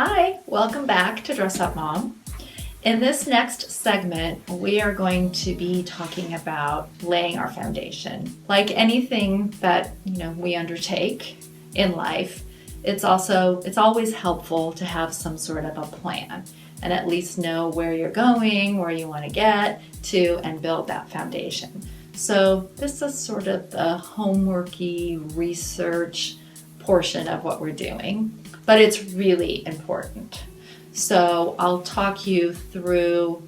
Hi, welcome back to Dress Up Mom. In this next segment, we are going to be talking about laying our foundation. Like anything that we undertake in life, it's always helpful to have some sort of a plan and at least know where you're going, where you want to get to, and build that foundation. So this is sort of the homeworky research portion of what we're doing, but it's really important. So I'll talk you through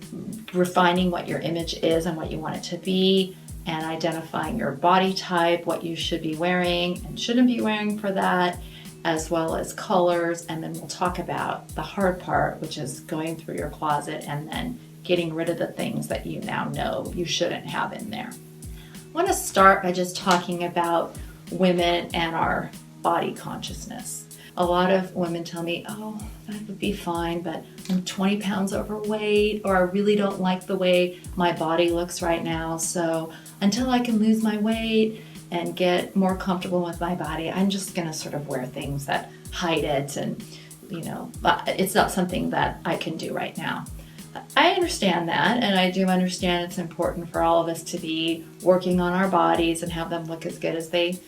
refining what your image is and what you want it to be, and identifying your body type, what you should be wearing and shouldn't be wearing for that, as well as colors. And then we'll talk about the hard part, which is going through your closet and then getting rid of the things that you now know you shouldn't have in there. I want to start by just talking about women and our body consciousness. A lot of women tell me, oh, that would be fine, but I'm 20 pounds overweight, or I really don't like the way my body looks right now. So until I can lose my weight and get more comfortable with my body, I'm just gonna sort of wear things that hide it, and it's not something that I can do right now. I understand that, and I do understand it's important for all of us to be working on our bodies and have them look as good as they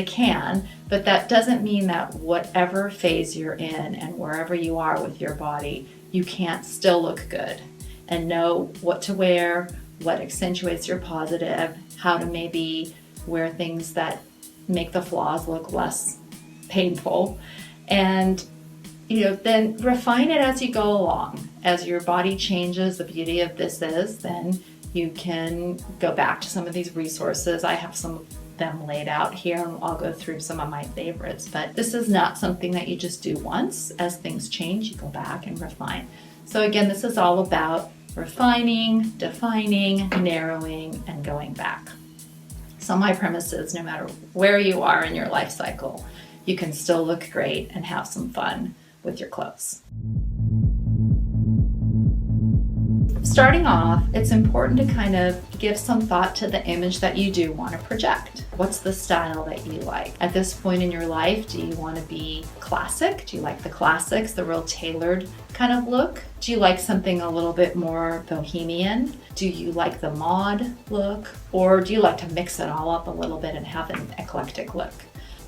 can, but that doesn't mean that whatever phase you're in and wherever you are with your body, you can't still look good and know what to wear, what accentuates your positive, how to maybe wear things that make the flaws look less painful, and then refine it as you go along. As your body changes, the beauty of this is then you can go back to some of these resources. I have some of them laid out here, and I'll go through some of my favorites, but this is not something that you just do once. As things change, you go back and refine. So again, this is all about refining, defining, narrowing, and going back. So my premise is no matter where you are in your life cycle, you can still look great and have some fun with your clothes. Starting off, it's important to kind of give some thought to the image that you do want to project. What's the style that you like? At this point in your life, do you want to be classic? Do you like the classics, the real tailored kind of look? Do you like something a little bit more bohemian? Do you like the mod look? Or do you like to mix it all up a little bit and have an eclectic look?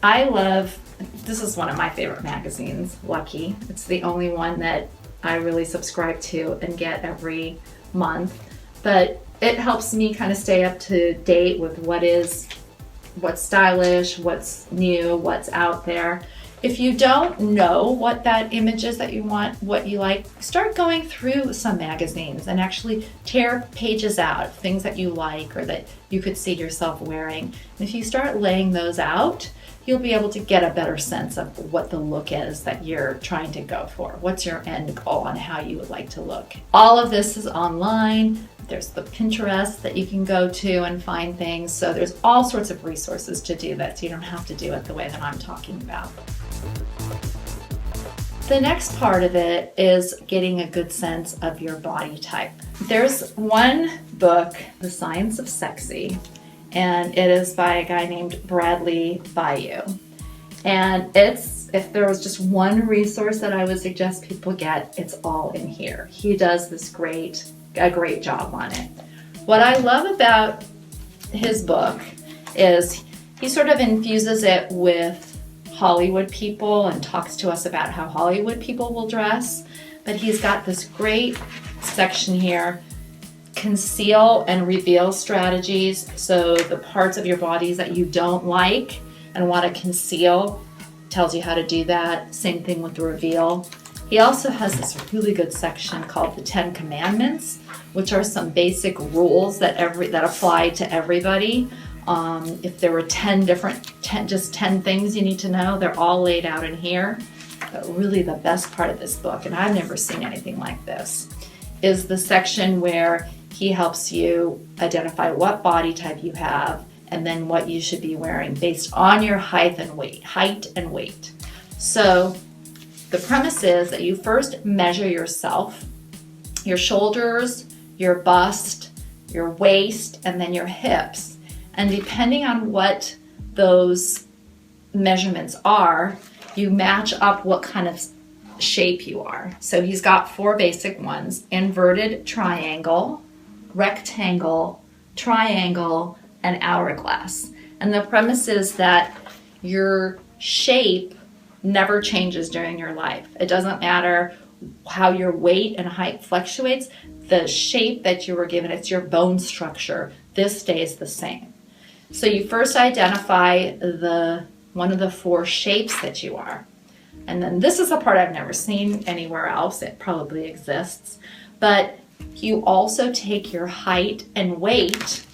This is one of my favorite magazines, Lucky. It's the only one that I really subscribe to and get every month, but it helps me kind of stay up to date with what's stylish, what's new, what's out there. If you don't know what that image is that you want, what you like, start going through some magazines and actually tear pages out of things that you like or that you could see yourself wearing. And if you start laying those out, you'll be able to get a better sense of what the look is that you're trying to go for. What's your end goal on how you would like to look? All of this is online. There's the Pinterest that you can go to and find things. So there's all sorts of resources to do that, so you don't have to do it the way that I'm talking about. The next part of it is getting a good sense of your body type. There's one book, The Science of Sexy, and it is by a guy named Bayou. And if there was just one resource that I would suggest people get, it's all in here. He does a great job on it. What I love about his book is he sort of infuses it with Hollywood people and talks to us about how Hollywood people will dress, but he's got this great section here, conceal and reveal strategies. So the parts of your bodies that you don't like and want to conceal, tells you how to do that. Same thing with the reveal. He also has this really good section called the 10 Commandments, which are some basic rules that apply to everybody. If there were 10 things you need to know, they're all laid out in here. But really the best part of this book, and I've never seen anything like this, is the section where he helps you identify what body type you have and then what you should be wearing based on your height and weight. So the premise is that you first measure yourself, your shoulders, your bust, your waist, and then your hips. And depending on what those measurements are, you match up what kind of shape you are. So he's got 4 basic ones: inverted triangle, rectangle, triangle, and hourglass. And the premise is that your shape never changes during your life. It doesn't matter how your weight and height fluctuates. The shape that you were given, it's your bone structure. This stays the same. So you first identify one of the 4 shapes that you are. And then this is a part I've never seen anywhere else. It probably exists. But you also take your height and weight,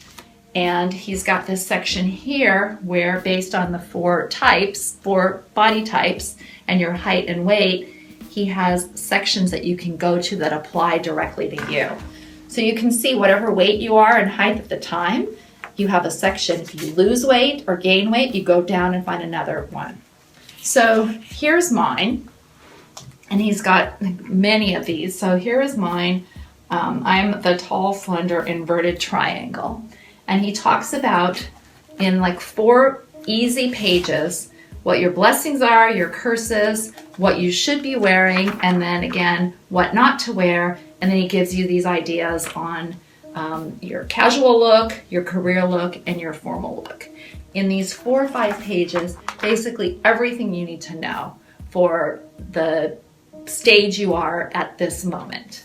and he's got this section here where, based on the 4 body types and your height and weight, he has sections that you can go to that apply directly to you. So you can see whatever weight you are and height at the time, you have a section. If you lose weight or gain weight, you go down and find another one. So here's mine, and he's got many of these. So here is mine. I'm the tall, slender, inverted triangle. And he talks about, in like 4 easy pages, what your blessings are, your curses, what you should be wearing, and then again, what not to wear. And then he gives you these ideas on your casual look, your career look, and your formal look. In these 4 or 5 pages, basically everything you need to know for the stage you are at this moment.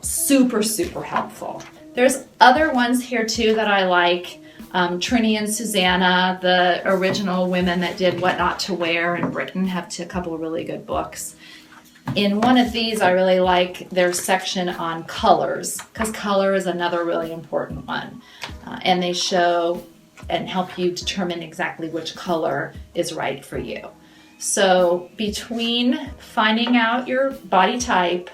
Super, super helpful. There's other ones here too that I like. Trinny and Susannah, the original women that did What Not to Wear in Britain, have a couple of really good books. In one of these, I really like their section on colors, because color is another really important one. And they show and help you determine exactly which color is right for you. So between finding out your body type,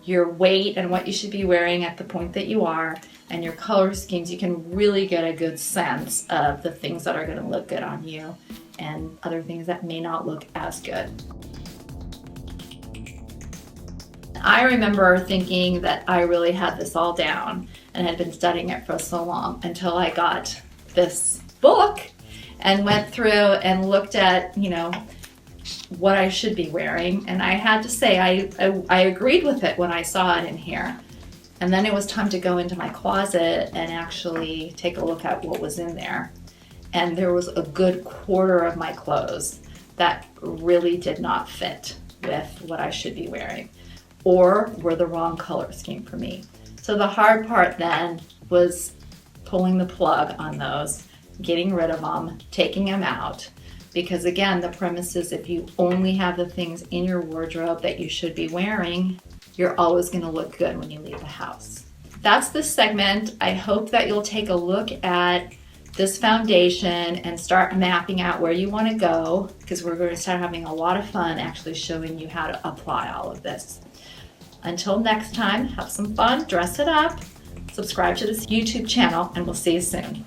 your weight, and what you should be wearing at the point that you are, and your color schemes, you can really get a good sense of the things that are going to look good on you and other things that may not look as good. I remember thinking that I really had this all down and had been studying it for so long until I got this book and went through and looked at, what I should be wearing. And I had to say, I agreed with it when I saw it in here. And then it was time to go into my closet and actually take a look at what was in there. And there was a good quarter of my clothes that really did not fit with what I should be wearing, or were the wrong color scheme for me. So the hard part then was pulling the plug on those, getting rid of them, taking them out. Because again, the premise is if you only have the things in your wardrobe that you should be wearing, you're always going to look good when you leave the house. That's this segment. I hope that you'll take a look at this foundation and start mapping out where you want to go, because we're going to start having a lot of fun actually showing you how to apply all of this. Until next time, have some fun, dress it up, subscribe to this YouTube channel, and we'll see you soon.